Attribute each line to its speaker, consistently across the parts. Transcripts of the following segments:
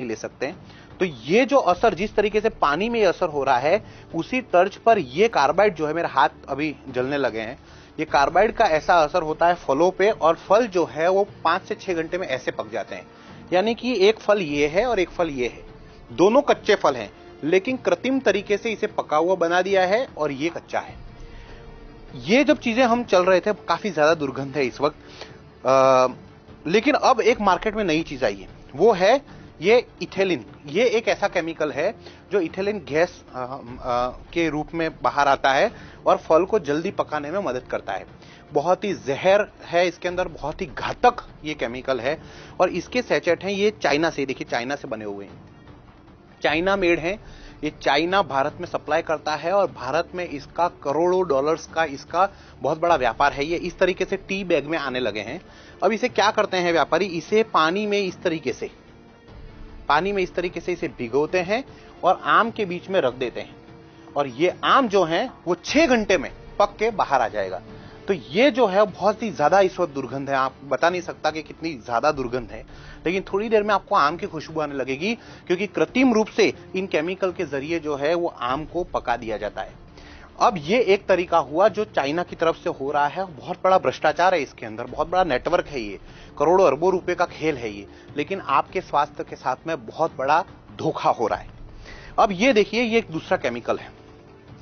Speaker 1: ले सकते हैं। तो ये जो असर, जिस तरीके से पानी में असर हो रहा है, उसी तर्ज पर ये कार्बाइड जो है, मेरे हाथ अभी जलने लगे हैं, ये कार्बाइड का ऐसा असर होता है फलों पे, और फल जो है वो 5 से 6 घंटे में ऐसे पक जाते हैं। यानी कि एक फल ये है और एक फल ये है, दोनों कच्चे फल हैं, लेकिन कृत्रिम तरीके से इसे पका हुआ बना दिया है और ये कच्चा है। ये जब चीजें हम चल रहे थे, काफी ज्यादा दुर्गंध है इस वक्त, लेकिन अब एक मार्केट में नई चीज आई है, वो है ये इथेलिन। ये एक ऐसा केमिकल है जो इथेलिन गैस के रूप में बाहर आता है और फल को जल्दी पकाने में मदद करता है। बहुत ही जहर है इसके अंदर, बहुत ही घातक ये केमिकल है, और इसके सैचेट हैं ये चाइना से, देखिए चाइना से बने हुए हैं, चाइना मेड हैं। ये चाइना भारत में सप्लाई करता है और भारत में इसका करोड़ों डॉलर्स का इसका बहुत बड़ा व्यापार है। ये इस तरीके से टी बैग में आने लगे हैं। अब इसे क्या करते हैं व्यापारी, इसे पानी में इस तरीके से इसे भिगोते हैं और आम के बीच में रख देते हैं, और ये आम जो है वो 6 घंटे में पक के बाहर आ जाएगा। तो ये जो है बहुत ही ज्यादा इस वक्त दुर्गंध है, आप बता नहीं सकता कि कितनी ज्यादा दुर्गंध है, लेकिन थोड़ी देर में आपको आम की खुशबू आने लगेगी, क्योंकि कृत्रिम रूप से इन केमिकल के जरिए जो है वो आम को पका दिया जाता है। अब ये एक तरीका हुआ जो चाइना की तरफ से हो रहा है, बहुत बड़ा भ्रष्टाचार है इसके अंदर, बहुत बड़ा नेटवर्क है, ये करोड़ों अरबों रुपए का खेल है ये, लेकिन आपके स्वास्थ्य के साथ में बहुत बड़ा धोखा हो रहा है। अब ये देखिए, ये एक दूसरा केमिकल है,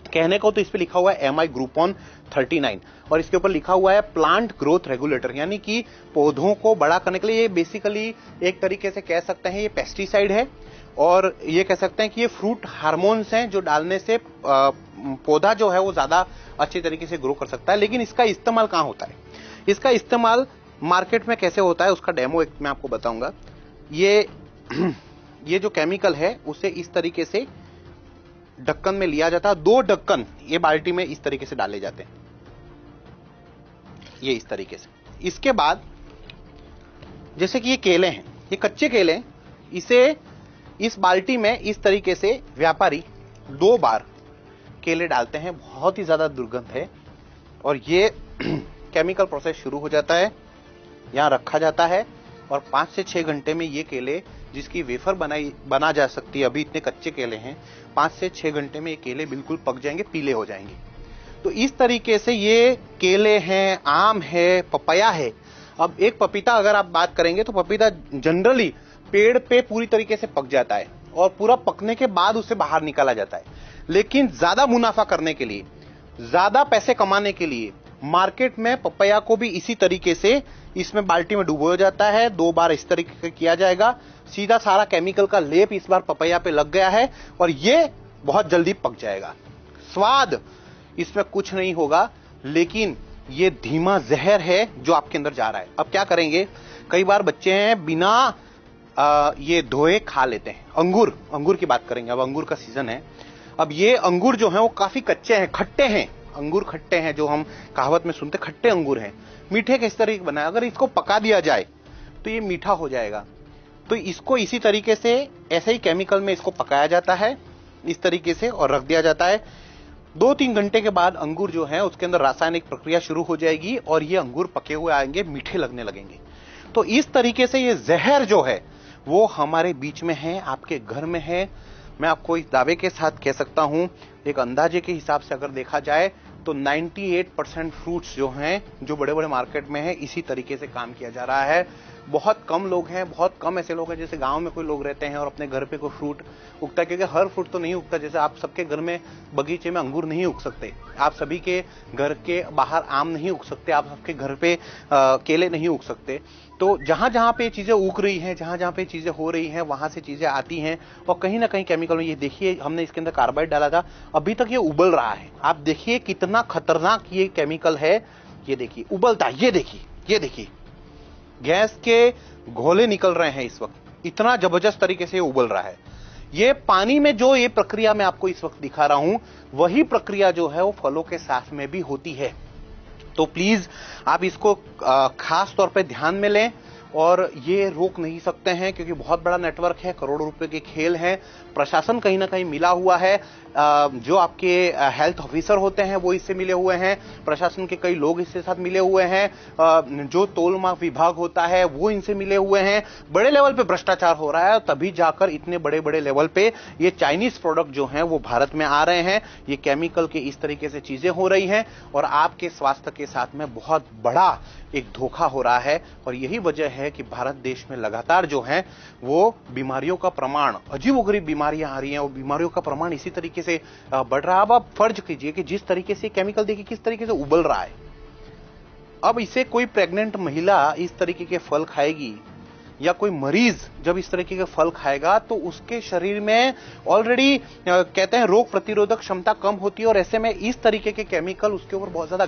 Speaker 1: कहने को तो इस पे लिखा हुआ है MI ग्रुपोन 39, और इसके ऊपर लिखा हुआ है प्लांट ग्रोथ रेगुलेटर, यानी कि पौधों को बड़ा करने के लिए। ये बेसिकली एक तरीके से कह सकते हैं ये पेस्टिसाइड है, और ये कह सकते हैं कि ये फ्रूट हार्मोन्स हैं जो डालने से पौधा जो है वो ज्यादा अच्छे तरीके से ग्रो कर सकता है। लेकिन इसका इस्तेमाल कहां होता है, इसका इस्तेमाल मार्केट में कैसे होता है, उसका डेमो एक मैं आपको बताऊंगा। ये जो केमिकल है उसे इस तरीके से ढक्कन में लिया जाता है, 2 ढक्कन ये बाल्टी में इस तरीके से डाले जाते हैं, ये इस तरीके से। इसके बाद जैसे कि ये केले हैं, ये कच्चे केले हैं, इसे इस बाल्टी में इस तरीके से व्यापारी 2 बार केले डालते हैं, बहुत ही ज्यादा दुर्गंध है, और ये केमिकल प्रोसेस शुरू हो जाता है, यहां रखा जाता है, और 5 से 6 घंटे में ये केले, जिसकी वेफर बना जा सकती है, अभी इतने कच्चे केले हैं, 5 से 6 घंटे में ये केले बिल्कुल पक जाएंगे, पीले हो जाएंगे। तो इस तरीके से ये केले हैं, आम है, पपाया है। अब एक पपीता अगर आप बात करेंगे तो पपीता जनरली पेड़ पे पूरी तरीके से पक जाता है और पूरा पकने के बाद उसे बाहर निकाला जाता है, लेकिन ज्यादा मुनाफा करने के लिए, ज्यादा पैसे कमाने के लिए मार्केट में पपैया को भी इसी तरीके से इसमें बाल्टी में डुबोया जाता है, 2 बार इस तरीके से किया जाएगा, सीधा सारा केमिकल का लेप इस बार पपैया पे लग गया है और ये बहुत जल्दी पक जाएगा। स्वाद इसमें कुछ नहीं होगा, लेकिन ये धीमा जहर है जो आपके अंदर जा रहा है। अब क्या करेंगे, कई बार बच्चे हैं बिना ये धोए खा लेते हैं। अंगूर की बात करेंगे, अब अंगूर का सीजन है। अब ये अंगूर जो है वो काफी कच्चे हैं, खट्टे हैं, अंगूर खट्टे हैं, जो हम कहावत में सुनते, खट्टे अंगूर हैं, मीठे किस तरीके बना है, अगर इसको पका दिया जाए तो ये मीठा हो जाएगा। तो इसको इसी तरीके से, ऐसे ही केमिकल में इसको पकाया जाता है इस तरीके से और रख दिया जाता है। 2-3 घंटे के बाद अंगूर जो है उसके अंदर रासायनिक प्रक्रिया शुरू हो जाएगी और ये अंगूर पके हुए आएंगे, मीठे लगने लगेंगे। तो इस तरीके से ये जहर जो है वो हमारे बीच में है, आपके घर में है। मैं आपको इस दावे के साथ कह सकता हूं, एक अंदाजे के हिसाब से अगर देखा जाए तो 98% फ्रूट्स जो हैं, जो बड़े बड़े मार्केट में है, इसी तरीके से काम किया जा रहा है। बहुत कम लोग हैं, बहुत कम ऐसे लोग हैं, जैसे गांव में कोई लोग रहते हैं और अपने घर पे कोई फ्रूट उगता है, क्योंकि हर फ्रूट तो नहीं उगता। जैसे आप सबके घर में बगीचे में अंगूर नहीं उग सकते, आप सभी के घर के बाहर आम नहीं उग सकते, आप सबके घर पे केले नहीं उग सकते। तो जहां जहां पे चीजें उग रही हैं, जहां जहां पे चीजें हो रही हैं, वहां से चीजें आती हैं, और कहीं ना कहीं केमिकल में, ये देखिए हमने इसके अंदर कार्बाइड डाला था, अभी तक ये उबल रहा है। आप देखिए कितना खतरनाक ये केमिकल है, ये देखिए उबलता, ये देखिए गैस के घोले निकल रहे हैं इस वक्त, इतना जबरदस्त तरीके से उबल रहा है। ये पानी में जो ये प्रक्रिया मैं आपको इस वक्त दिखा रहा हूं, वही प्रक्रिया जो है वो फलों के साथ में भी होती है। तो प्लीज आप इसको खास तौर पे ध्यान में लें और ये रोक नहीं सकते हैं क्योंकि बहुत बड़ा नेटवर्क है, करोड़ों रुपए के खेल हैं। प्रशासन कहीं ना कहीं मिला हुआ है, जो आपके हेल्थ ऑफिसर होते हैं वो इससे मिले हुए हैं, प्रशासन के कई लोग इसके साथ मिले हुए हैं, जो तोल माप विभाग होता है वो इनसे मिले हुए हैं। बड़े लेवल पे भ्रष्टाचार हो रहा है, तभी जाकर इतने बड़े बड़े लेवल पे ये चाइनीज प्रोडक्ट जो हैं वो भारत में आ रहे हैं। ये केमिकल के इस तरीके से चीजें हो रही हैं और आपके स्वास्थ्य के साथ में बहुत बड़ा एक धोखा हो रहा है। और यही वजह है कि भारत देश में लगातार जो है वो बीमारियों का प्रमाण, अजीबोगरीब बीमारियां आ रही हैं और बीमारियों का प्रमाण इसी तरीके से बढ़ रहा है। अब आप फर्ज कीजिए कि जिस तरीके से केमिकल देखिए किस तरीके से उबल रहा है, अब इसे कोई प्रेग्नेंट महिला इस तरीके के फल खाएगी या कोई मरीज जब इस तरीके के फल खाएगा तो उसके शरीर में ऑलरेडी कहते हैं रोग प्रतिरोधक क्षमता कम होती है और ऐसे में इस तरीके के केमिकल उसके ऊपर बहुत ज्यादा